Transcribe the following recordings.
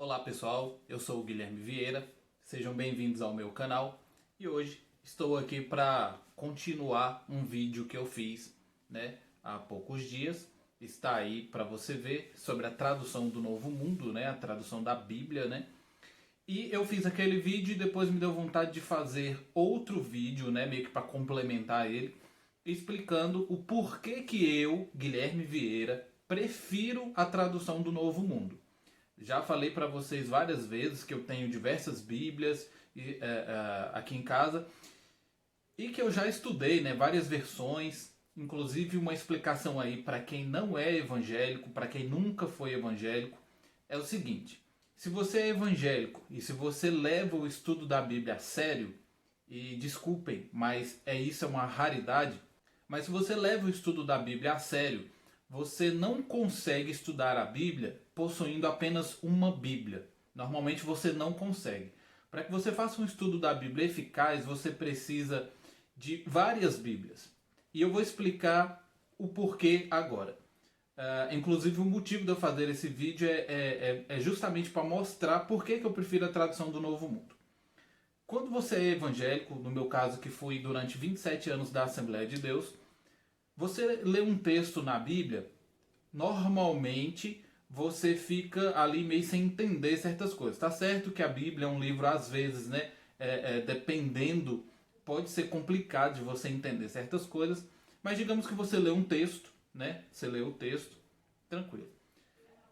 Olá pessoal, eu sou o Guilherme Vieira, sejam bem-vindos ao meu canal e hoje estou aqui para continuar um vídeo que eu fiz há poucos dias. Está aí para você ver sobre a tradução do Novo Mundo, a tradução da Bíblia. E eu fiz aquele vídeo e depois me deu vontade de fazer outro vídeo, meio que para complementar ele, explicando o porquê que eu, Guilherme Vieira, prefiro a tradução do Novo Mundo. Já falei para vocês várias vezes que eu tenho diversas Bíblias aqui em casa e que eu já estudei várias versões, inclusive uma explicação aí para quem não é evangélico, para quem nunca foi evangélico, é o seguinte: se você é evangélico e se você leva o estudo da Bíblia a sério, e desculpem, mas isso é uma raridade, mas se você leva o estudo da Bíblia a sério, você não consegue estudar a Bíblia possuindo apenas uma Bíblia. Normalmente você não consegue. Para que você faça um estudo da Bíblia eficaz, você precisa de várias Bíblias. E eu vou explicar o porquê agora. Inclusive o motivo de eu fazer esse vídeo é justamente para mostrar por que eu prefiro a tradução do Novo Mundo. Quando você é evangélico, no meu caso que fui durante 27 anos da Assembleia de Deus, você lê um texto na Bíblia, normalmente você fica ali meio sem entender certas coisas. Tá certo que a Bíblia é um livro, às vezes, dependendo, pode ser complicado de você entender certas coisas, mas digamos que você lê um texto, Você lê o texto, tranquilo.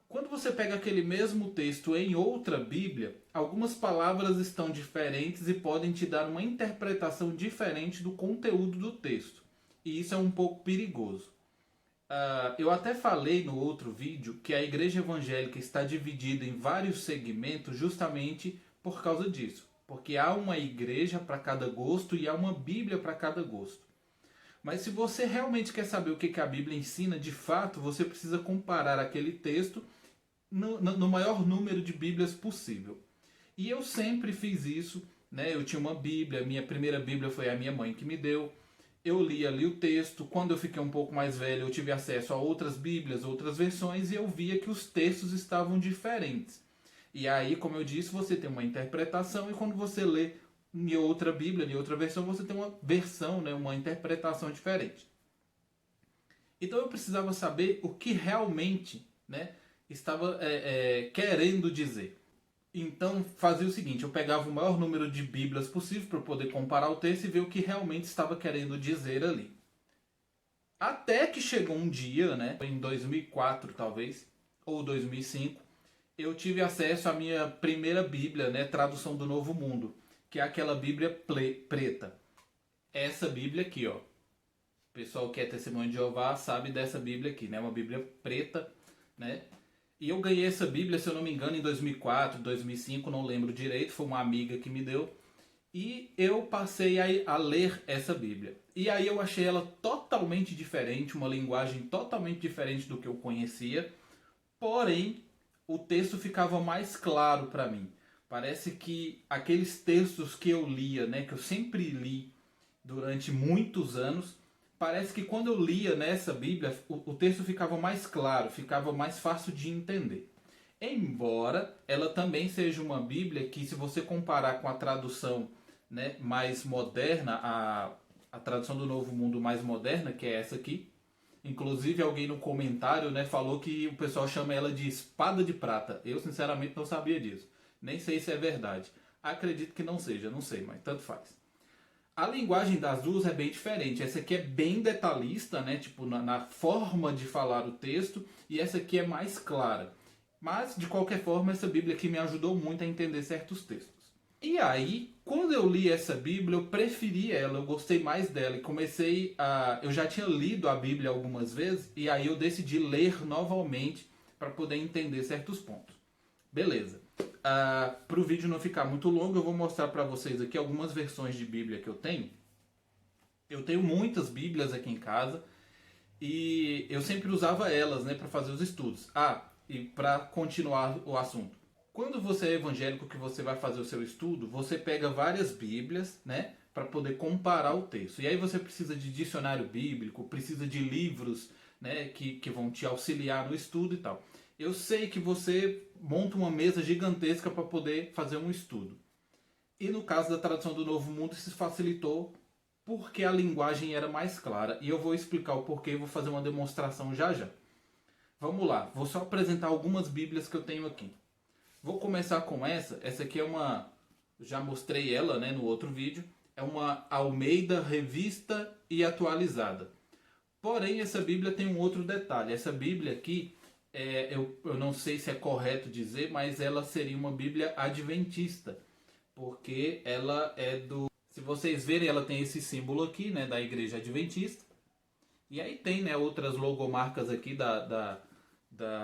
Quando você pega aquele mesmo texto em outra Bíblia, algumas palavras estão diferentes e podem te dar uma interpretação diferente do conteúdo do texto. E isso é um pouco perigoso. Eu até falei no outro vídeo que a igreja evangélica está dividida em vários segmentos justamente por causa disso. Porque há uma igreja para cada gosto e há uma Bíblia para cada gosto. Mas se você realmente quer saber o que a Bíblia ensina de fato, você precisa comparar aquele texto no maior número de Bíblias possível. E eu sempre fiz isso. Eu tinha uma Bíblia, minha primeira Bíblia foi a minha mãe que me deu. Eu li ali o texto. Quando eu fiquei um pouco mais velho, eu tive acesso a outras Bíblias, outras versões, e eu via que os textos estavam diferentes. E aí, como eu disse, você tem uma interpretação, e quando você lê em outra Bíblia, em outra versão, você tem uma versão, uma interpretação diferente. Então eu precisava saber o que realmente estava querendo dizer. Então fazia o seguinte: eu pegava o maior número de Bíblias possível para poder comparar o texto e ver o que realmente estava querendo dizer ali. Até que chegou um dia, em 2004 talvez, ou 2005, eu tive acesso à minha primeira Bíblia, tradução do Novo Mundo, que é aquela Bíblia preta. Essa Bíblia aqui, ó. O pessoal que é testemunho de Jeová sabe dessa Bíblia aqui, uma Bíblia preta, E eu ganhei essa Bíblia, se eu não me engano, em 2004, 2005, não lembro direito, foi uma amiga que me deu. E eu passei a ler essa Bíblia. E aí eu achei ela totalmente diferente, uma linguagem totalmente diferente do que eu conhecia. Porém, o texto ficava mais claro para mim. Parece que aqueles textos que eu lia, que eu sempre li durante muitos anos, parece que quando eu lia nessa Bíblia, o texto ficava mais claro, ficava mais fácil de entender. Embora ela também seja uma Bíblia que, se você comparar com a tradução mais moderna, a tradução do Novo Mundo mais moderna, que é essa aqui, inclusive alguém no comentário falou que o pessoal chama ela de espada de prata. Eu sinceramente não sabia disso. Nem sei se é verdade. Acredito que não seja, não sei, mas tanto faz. A linguagem das duas é bem diferente. Essa aqui é bem detalhista, na forma de falar o texto, e essa aqui é mais clara. Mas, de qualquer forma, essa Bíblia aqui me ajudou muito a entender certos textos. E aí, quando eu li essa Bíblia, eu preferi ela, eu gostei mais dela. E eu já tinha lido a Bíblia algumas vezes, e aí eu decidi ler novamente para poder entender certos pontos. Beleza. Para o vídeo não ficar muito longo, eu vou mostrar para vocês aqui algumas versões de Bíblia que eu tenho. Eu tenho muitas Bíblias aqui em casa e eu sempre usava elas para fazer os estudos. E para continuar o assunto. Quando você é evangélico, que você vai fazer o seu estudo, você pega várias Bíblias para poder comparar o texto. E aí você precisa de dicionário bíblico, precisa de livros que vão te auxiliar no estudo e tal. Eu sei que você monta uma mesa gigantesca para poder fazer um estudo. E no caso da tradução do Novo Mundo, isso facilitou porque a linguagem era mais clara. E eu vou explicar o porquê e vou fazer uma demonstração já já. Vamos lá, vou só apresentar algumas bíblias que eu tenho aqui. Vou começar com essa. Essa aqui é uma... Já mostrei ela, né, no outro vídeo. É uma Almeida Revista e Atualizada. Porém, essa bíblia tem um outro detalhe. Essa bíblia aqui, eu não sei se é correto dizer, mas ela seria uma bíblia adventista. Porque ela é do... Se vocês verem, ela tem esse símbolo aqui, né, da Igreja Adventista. E aí tem, né, outras logomarcas aqui da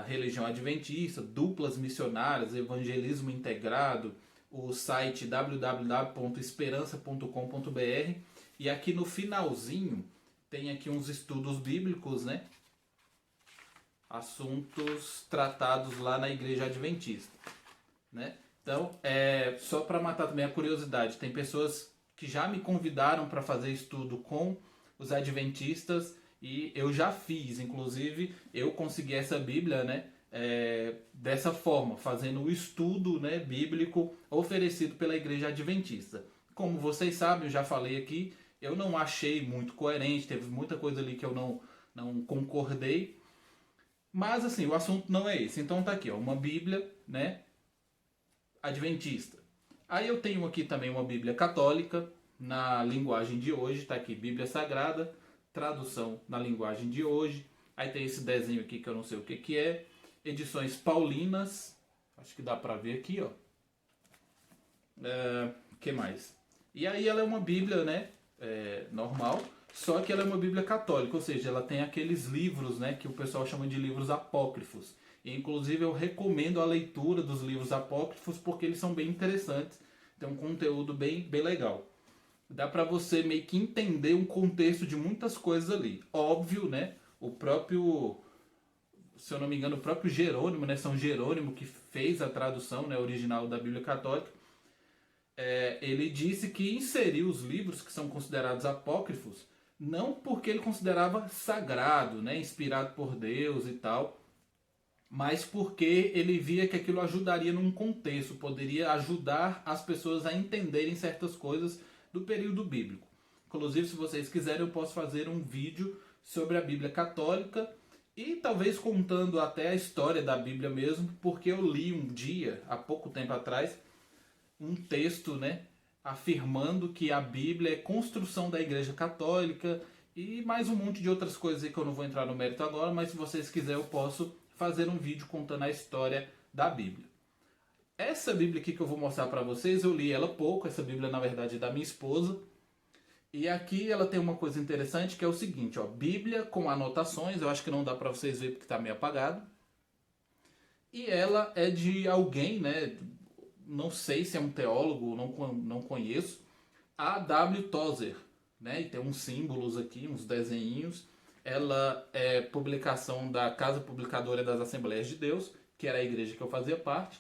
religião adventista, duplas missionárias, evangelismo integrado, o site www.esperança.com.br. E aqui no finalzinho tem aqui uns estudos bíblicos, né? Assuntos tratados lá na Igreja Adventista, né? Então, só para matar também a curiosidade, tem pessoas que já me convidaram para fazer estudo com os adventistas e eu já fiz, inclusive eu consegui essa Bíblia, né? Dessa forma, fazendo o estudo, né, bíblico oferecido pela Igreja Adventista. Como vocês sabem, eu já falei aqui, eu não achei muito coerente, teve muita coisa ali que eu não concordei, mas assim, o assunto não é esse. Então tá aqui, ó, uma Bíblia, né, adventista. Aí eu tenho aqui também uma Bíblia católica, na linguagem de hoje, tá aqui, Bíblia Sagrada, tradução na linguagem de hoje. Aí tem esse desenho aqui que eu não sei o que é. Edições Paulinas, acho que dá pra ver aqui, ó. Que mais? E aí ela é uma Bíblia, né, normal, só que ela é uma Bíblia católica, ou seja, ela tem aqueles livros, né, que o pessoal chama de livros apócrifos. E, inclusive eu recomendo a leitura dos livros apócrifos porque eles são bem interessantes, tem um conteúdo bem legal. Dá pra você meio que entender um contexto de muitas coisas ali. Óbvio, né, o próprio... Se eu não me engano, o próprio Jerônimo, né, São Jerônimo, que fez a tradução, né, original da Bíblia Católica, ele disse que inseriu os livros que são considerados apócrifos, não porque ele considerava sagrado, né, inspirado por Deus e tal, mas porque ele via que aquilo ajudaria num contexto, poderia ajudar as pessoas a entenderem certas coisas do período bíblico. Inclusive, se vocês quiserem, eu posso fazer um vídeo sobre a Bíblia Católica, e talvez contando até a história da Bíblia mesmo, porque eu li um dia, há pouco tempo atrás, um texto, né, afirmando que a Bíblia é construção da Igreja Católica e mais um monte de outras coisas aí que eu não vou entrar no mérito agora, mas se vocês quiserem eu posso fazer um vídeo contando a história da Bíblia. Essa Bíblia aqui que eu vou mostrar para vocês, eu li ela pouco, essa Bíblia na verdade é da minha esposa. E aqui ela tem uma coisa interessante que é o seguinte, ó, Bíblia com anotações, eu acho que não dá para vocês verem porque está meio apagado. E ela é de alguém, né, não sei se é um teólogo, não conheço, A.W. Tozer, né, e tem uns símbolos aqui, uns desenhinhos. Ela é publicação da Casa Publicadora das Assembleias de Deus, que era a igreja que eu fazia parte.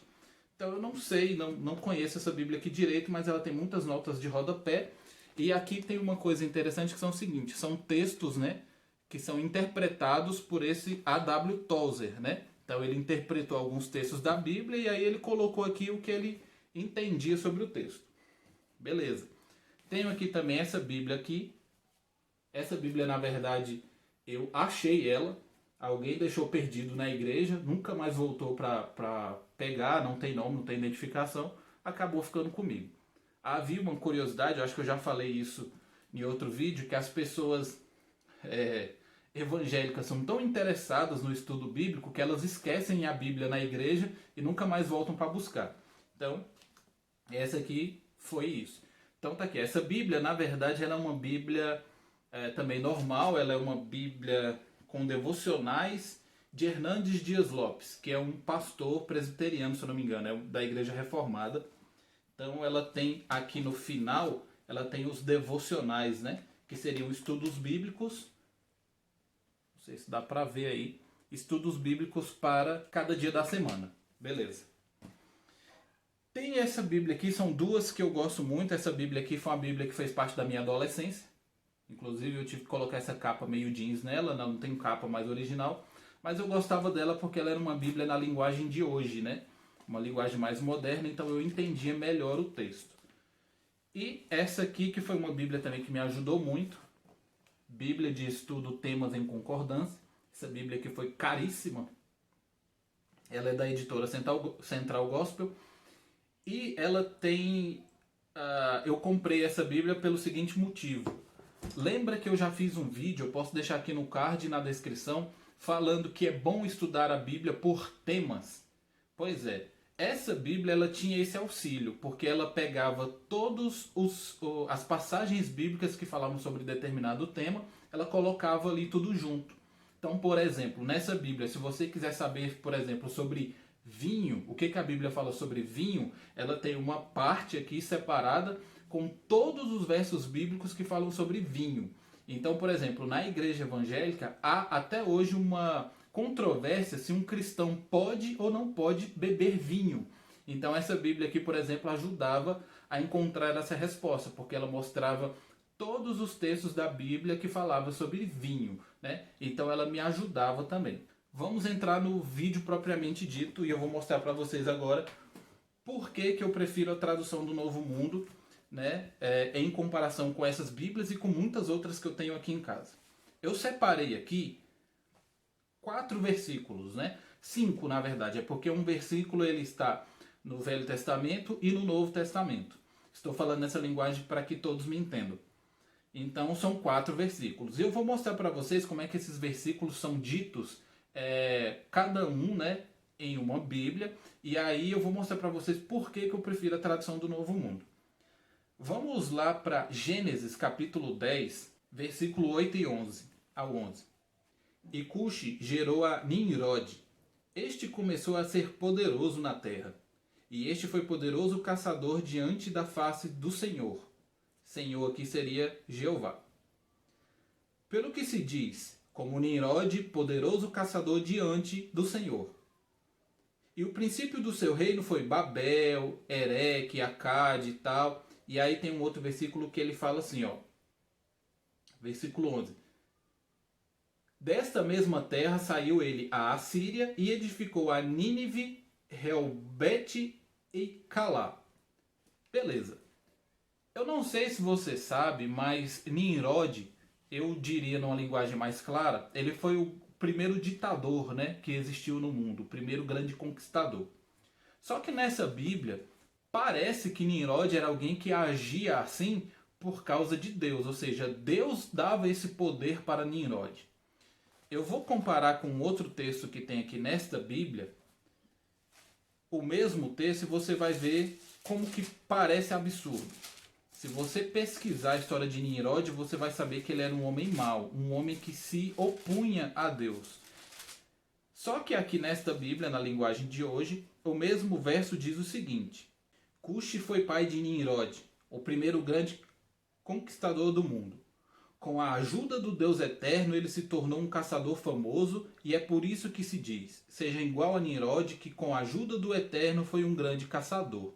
Então eu não sei, não conheço essa Bíblia aqui direito, mas ela tem muitas notas de rodapé. E aqui tem uma coisa interessante que são o seguinte, são textos, né, que são interpretados por esse A.W. Tozer, né? Então ele interpretou alguns textos da Bíblia e aí ele colocou aqui o que ele entendia sobre o texto. Beleza. Tenho aqui também essa Bíblia aqui. Essa Bíblia, na verdade, eu achei ela. Alguém deixou perdido na igreja, nunca mais voltou para pegar, não tem nome, não tem identificação. Acabou ficando comigo. Havia uma curiosidade, eu acho que eu já falei isso em outro vídeo, que as pessoas evangélicas são tão interessadas no estudo bíblico que elas esquecem a Bíblia na igreja e nunca mais voltam para buscar. Então, essa aqui foi isso. Então tá aqui, essa Bíblia, na verdade, ela é uma Bíblia também normal, ela é uma Bíblia com devocionais de Hernandes Dias Lopes, que é um pastor presbiteriano, se eu não me engano, é da Igreja Reformada. Então ela tem aqui no final, ela tem os devocionais, né? Que seriam estudos bíblicos. Não sei se dá para ver aí. Estudos bíblicos para cada dia da semana. Beleza. Tem essa Bíblia aqui, são duas que eu gosto muito. Essa Bíblia aqui foi uma Bíblia que fez parte da minha adolescência. Inclusive eu tive que colocar essa capa meio jeans nela, não tem capa mais original. mas eu gostava dela porque ela era uma Bíblia na linguagem de hoje, né? Uma linguagem mais moderna, então eu entendia melhor o texto. E essa aqui, que foi uma Bíblia também que me ajudou muito, Bíblia de Estudo Temas em Concordância. Essa Bíblia aqui foi caríssima. Ela é da editora Central Gospel. E ela tem... eu comprei essa Bíblia pelo seguinte motivo. Lembra que eu já fiz um vídeo, eu posso deixar aqui no card e na descrição, falando que é bom estudar a Bíblia por temas? Pois é. Essa Bíblia ela tinha esse auxílio, porque ela pegava todas as passagens bíblicas que falavam sobre determinado tema, ela colocava ali tudo junto. Então, por exemplo, nessa Bíblia, se você quiser saber, por exemplo, sobre vinho, o que a Bíblia fala sobre vinho, ela tem uma parte aqui separada com todos os versos bíblicos que falam sobre vinho. Então, por exemplo, na igreja evangélica, há até hoje uma controvérsia se um cristão pode ou não pode beber vinho. Então essa Bíblia aqui, por exemplo, ajudava a encontrar essa resposta, porque ela mostrava todos os textos da Bíblia que falavam sobre vinho, né? Então ela me ajudava também. Vamos entrar no vídeo propriamente dito e eu vou mostrar para vocês agora por que eu prefiro a tradução do Novo Mundo, né? Em comparação com essas Bíblias e com muitas outras que eu tenho aqui em casa. Eu separei aqui 4 versículos, né? 5, na verdade, é porque um versículo ele está no Velho Testamento e no Novo Testamento. Estou falando nessa linguagem para que todos me entendam. Então são 4 versículos. Eu vou mostrar para vocês como é que esses versículos são ditos, cada um, né, em uma Bíblia. E aí eu vou mostrar para vocês por que eu prefiro a tradução do Novo Mundo. Vamos lá para Gênesis capítulo 10, versículo 8 e 11 ao 11. E Cuxi gerou a Nimrod. Este começou a ser poderoso na terra. E este foi poderoso caçador diante da face do Senhor. Senhor aqui seria Jeová. Pelo que se diz, como Nimrod, poderoso caçador diante do Senhor. E o princípio do seu reino foi Babel, Ereque, Acade e tal. E aí tem um outro versículo que ele fala assim, ó. Versículo 11. Desta mesma terra saiu ele a Assíria e edificou a Nínive, Reobete e Calá. Beleza. Eu não sei se você sabe, mas Nimrod, eu diria numa linguagem mais clara, ele foi o primeiro ditador, né, que existiu no mundo, o primeiro grande conquistador. Só que nessa Bíblia, parece que Nimrod era alguém que agia assim por causa de Deus, ou seja, Deus dava esse poder para Nimrod. Eu vou comparar com outro texto que tem aqui nesta Bíblia, o mesmo texto, e você vai ver como que parece absurdo. Se você pesquisar a história de Nimrod, você vai saber que ele era um homem mau, um homem que se opunha a Deus. Só que aqui nesta Bíblia, na linguagem de hoje, o mesmo verso diz o seguinte: Cuxi foi pai de Nimrod, o primeiro grande conquistador do mundo. Com a ajuda do Deus Eterno, ele se tornou um caçador famoso, e é por isso que se diz, seja igual a Nimrod, que com a ajuda do Eterno foi um grande caçador.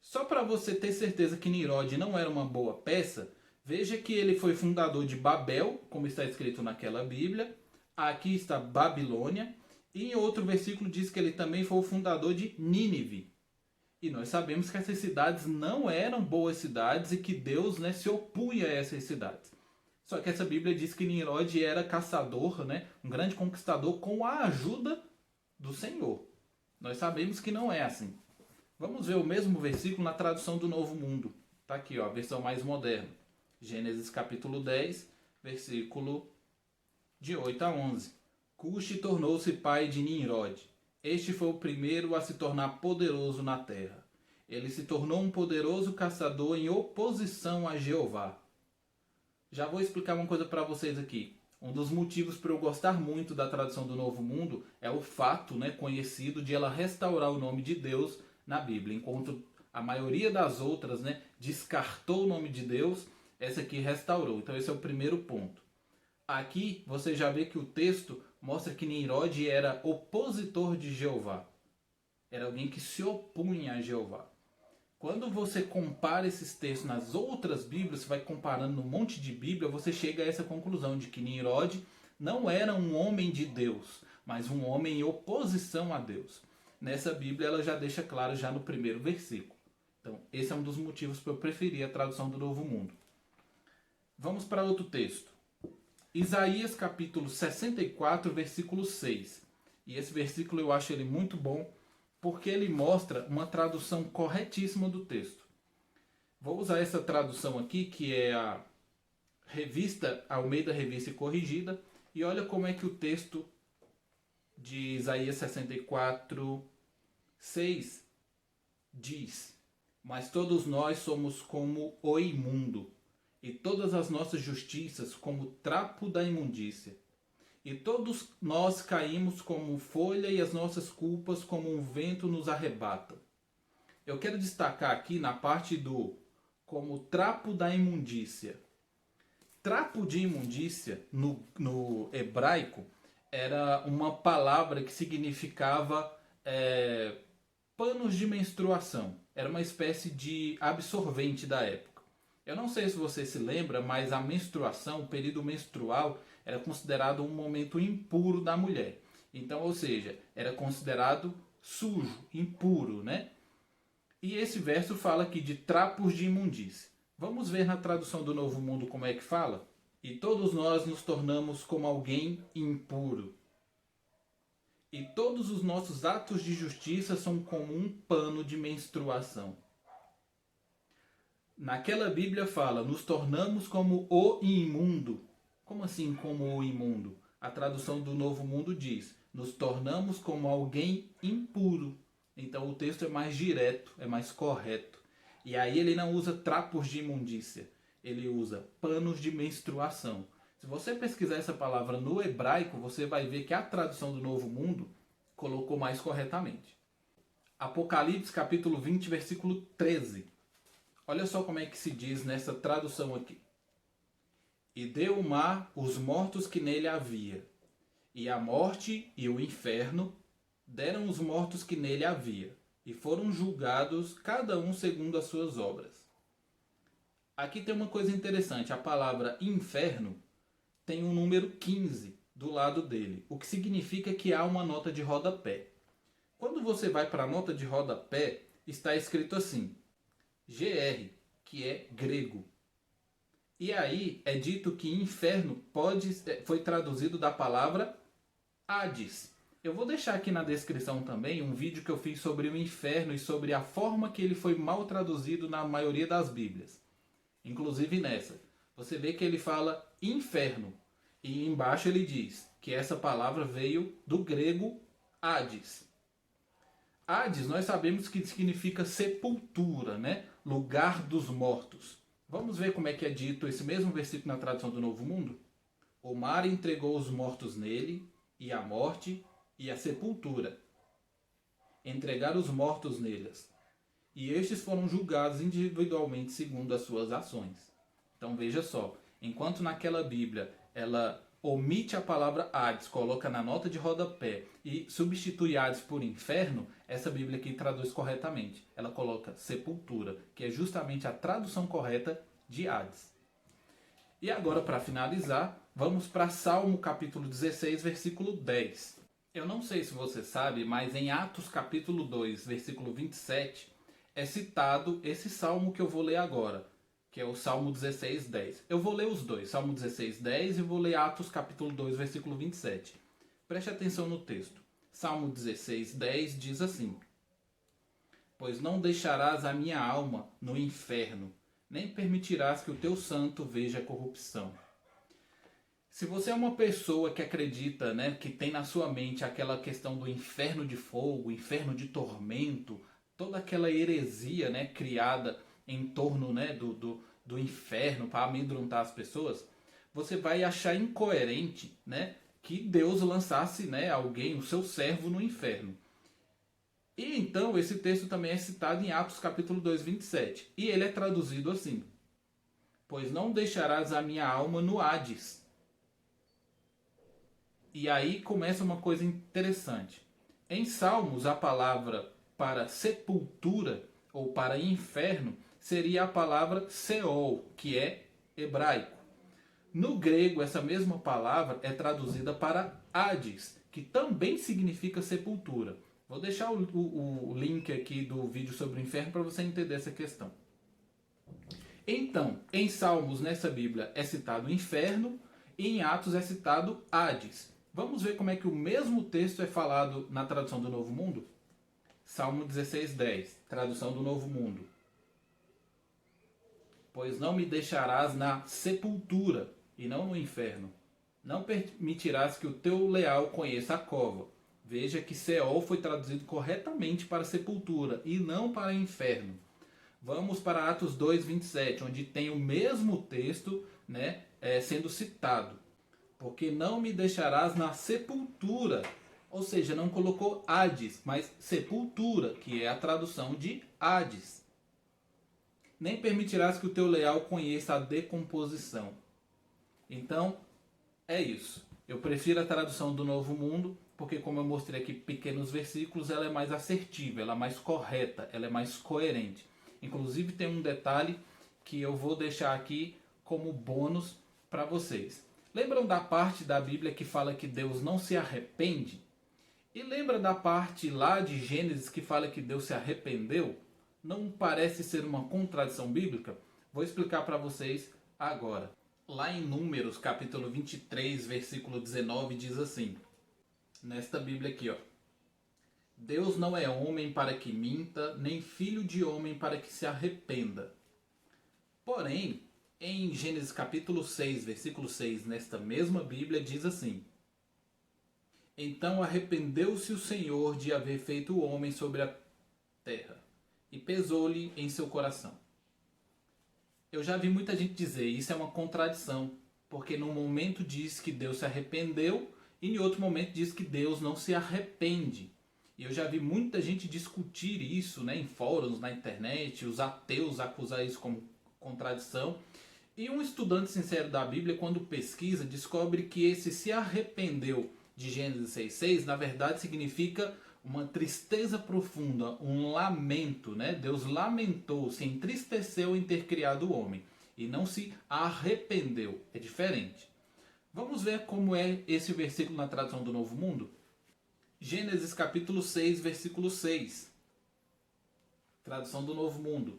Só para você ter certeza que Nimrod não era uma boa peça, veja que ele foi fundador de Babel, como está escrito naquela Bíblia. Aqui está Babilônia, e em outro versículo diz que ele também foi o fundador de Nínive. E nós sabemos que essas cidades não eram boas cidades e que Deus, né, se opunha a essas cidades. Só que essa Bíblia diz que Nimrod era caçador, né, um grande conquistador com a ajuda do Senhor. Nós sabemos que não é assim. Vamos ver o mesmo versículo na tradução do Novo Mundo. Está aqui, ó, a versão mais moderna. Gênesis capítulo 10, versículo de 8 a 11. Cuxi tornou-se pai de Nimrod. Este foi o primeiro a se tornar poderoso na terra. Ele se tornou um poderoso caçador em oposição a Jeová. Já vou explicar uma coisa para vocês aqui. Um dos motivos para eu gostar muito da tradução do Novo Mundo é o fato, né, conhecido de ela restaurar o nome de Deus na Bíblia. Enquanto a maioria das outras, né, descartou o nome de Deus, essa aqui restaurou. Então esse é o primeiro ponto. Aqui você já vê que o texto mostra que Nimrod era opositor de Jeová. Era alguém que se opunha a Jeová. Quando você compara esses textos nas outras Bíblias, você vai comparando um monte de Bíblia, você chega a essa conclusão de que Nimrod Não era um homem de Deus, mas um homem em oposição a Deus. Nessa Bíblia ela já deixa claro já no primeiro versículo. Então, esse é um dos motivos para eu preferir a tradução do Novo Mundo. Vamos para outro texto. Isaías capítulo 64, versículo 6. E esse versículo eu acho ele muito bom, porque ele mostra uma tradução corretíssima do texto. Vou usar essa tradução aqui, que é a Revista Almeida Revista e Corrigida, e olha como é que o texto de Isaías 64, 6 diz: Mas todos nós somos como o imundo, e todas as nossas justiças como trapo da imundícia. E todos nós caímos como folha, e as nossas culpas como um vento nos arrebatam. Eu quero destacar aqui na parte do como trapo da imundícia. Trapo de imundícia, no hebraico, era uma palavra que significava panos de menstruação. Era uma espécie de absorvente da época. Eu não sei se você se lembra, mas a menstruação, o período menstrual, era considerado um momento impuro da mulher. Então, ou seja, era considerado sujo, impuro, né? E esse verso fala aqui de trapos de imundícia. Vamos ver na tradução do Novo Mundo como é que fala? E todos nós nos tornamos como alguém impuro. E todos os nossos atos de justiça são como um pano de menstruação. Naquela Bíblia fala, nos tornamos como o imundo. Como assim como o imundo? A tradução do Novo Mundo diz, nos tornamos como alguém impuro. Então o texto é mais direto, é mais correto. E aí ele não usa trapos de imundícia, ele usa panos de menstruação. Se você pesquisar essa palavra no hebraico, você vai ver que a tradução do Novo Mundo colocou mais corretamente. Apocalipse capítulo 20, versículo 13. Olha só como é que se diz nessa tradução aqui. E deu o mar os mortos que nele havia, e a morte e o inferno deram os mortos que nele havia, e foram julgados cada um segundo as suas obras. Aqui tem uma coisa interessante, a palavra inferno tem um número 15 do lado dele, o que significa que há uma nota de rodapé. Quando você vai para a nota de rodapé, está escrito assim, GR, que é grego. E aí é dito que inferno foi traduzido da palavra Hades. Eu vou deixar aqui na descrição também um vídeo que eu fiz sobre o inferno e sobre a forma que ele foi mal traduzido na maioria das Bíblias. Inclusive nessa. Você vê que ele fala inferno. E embaixo ele diz que essa palavra veio do grego Hades. Hades nós sabemos que significa sepultura, né? Lugar dos mortos. Vamos ver como é que é dito esse mesmo versículo na tradução do Novo Mundo? O mar entregou os mortos nele, e a morte e a sepultura. Entregaram os mortos neles. E estes foram julgados individualmente segundo as suas ações. Então veja só, enquanto naquela Bíblia ela omite a palavra Hades, coloca na nota de rodapé e substitui Hades por inferno, essa Bíblia aqui traduz corretamente. Ela coloca sepultura, que é justamente a tradução correta de Hades. E agora, para finalizar, vamos para Salmo capítulo 16, versículo 10. Eu não sei se você sabe, mas em Atos capítulo 2, versículo 27, é citado esse salmo que eu vou ler agora, que é o Salmo 16, 10. Eu vou ler os dois, Salmo 16, 10 e vou ler Atos capítulo 2, versículo 27. Preste atenção no texto. Salmo 16, 10 diz assim: Pois não deixarás a minha alma no inferno, nem permitirás que o teu santo veja corrupção. Se você é uma pessoa que acredita, né, que tem na sua mente aquela questão do inferno de fogo, inferno de tormento, toda aquela heresia, né, criada em torno, né, do inferno para amedrontar as pessoas, você vai achar incoerente, né, que Deus lançasse, né, alguém, o seu servo, no inferno. E então esse texto também é citado em Atos capítulo 2, 27. E ele é traduzido assim: Pois não deixarás a minha alma no Hades. E aí começa uma coisa interessante. Em Salmos, a palavra para sepultura ou para inferno seria a palavra Seol, que é hebraico. No grego, essa mesma palavra é traduzida para Hades, que também significa sepultura. Vou deixar o link aqui do vídeo sobre o inferno para você entender essa questão. Então, em Salmos, nessa Bíblia, é citado o inferno e em Atos é citado Hades. Vamos ver como é que o mesmo texto é falado na tradução do Novo Mundo? Salmo 16:10, tradução do Novo Mundo. Pois não me deixarás na sepultura e não no inferno. Não permitirás que o teu leal conheça a cova. Veja que Seol foi traduzido corretamente para sepultura e não para inferno. Vamos para Atos 2:27, onde tem o mesmo texto, né, sendo citado. Porque não me deixarás na sepultura. Ou seja, não colocou Hades, mas sepultura, que é a tradução de Hades. Nem permitirás que o teu leal conheça a decomposição. Então, é isso. Eu prefiro a tradução do Novo Mundo, porque como eu mostrei aqui pequenos versículos, ela é mais assertiva, ela é mais correta, ela é mais coerente. Inclusive tem um detalhe que eu vou deixar aqui como bônus para vocês. Lembram da parte da Bíblia que fala que Deus não se arrepende? E lembra da parte lá de Gênesis que fala que Deus se arrependeu? Não parece ser uma contradição bíblica? Vou explicar para vocês agora. Lá em Números, capítulo 23, versículo 19, diz assim, nesta Bíblia aqui, ó. Deus não é homem para que minta, nem filho de homem para que se arrependa. Porém, em Gênesis capítulo 6, versículo 6, nesta mesma Bíblia, diz assim, então arrependeu-se o Senhor de haver feito o homem sobre a terra, e pesou-lhe em seu coração. Eu já vi muita gente dizer, isso é uma contradição, porque num momento diz que Deus se arrependeu, e em outro momento diz que Deus não se arrepende. E eu já vi muita gente discutir isso, né, em fóruns, na internet, os ateus acusar isso como contradição. E um estudante sincero da Bíblia, quando pesquisa, descobre que esse se arrependeu de Gênesis 6,6, na verdade significa uma tristeza profunda, um lamento, né? Deus lamentou, se entristeceu em ter criado o homem e não se arrependeu. É diferente. Vamos ver como é esse versículo na tradução do Novo Mundo? Gênesis capítulo 6, versículo 6. Tradução do Novo Mundo.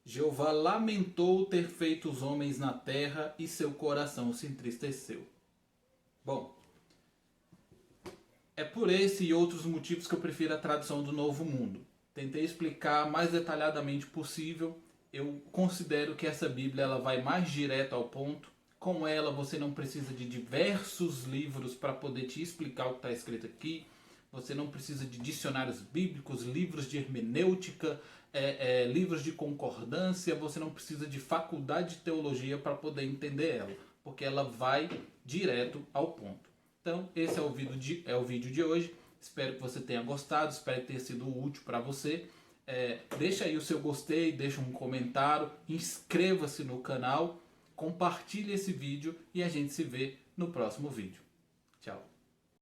Jeová lamentou ter feito os homens na terra e seu coração se entristeceu. Bom, é por esse e outros motivos que eu prefiro a tradução do Novo Mundo. Tentei explicar mais detalhadamente possível. Eu considero que essa Bíblia ela vai mais direto ao ponto. Com ela você não precisa de diversos livros para poder te explicar o que está escrito aqui. Você não precisa de dicionários bíblicos, livros de hermenêutica, livros de concordância. Você não precisa de faculdade de teologia para poder entender ela, porque ela vai direto ao ponto. Então, esse é o vídeo de hoje. Espero que você tenha gostado, espero que tenha sido útil para você. Deixa aí o seu gostei, deixa um comentário, inscreva-se no canal, compartilhe esse vídeo e a gente se vê no próximo vídeo.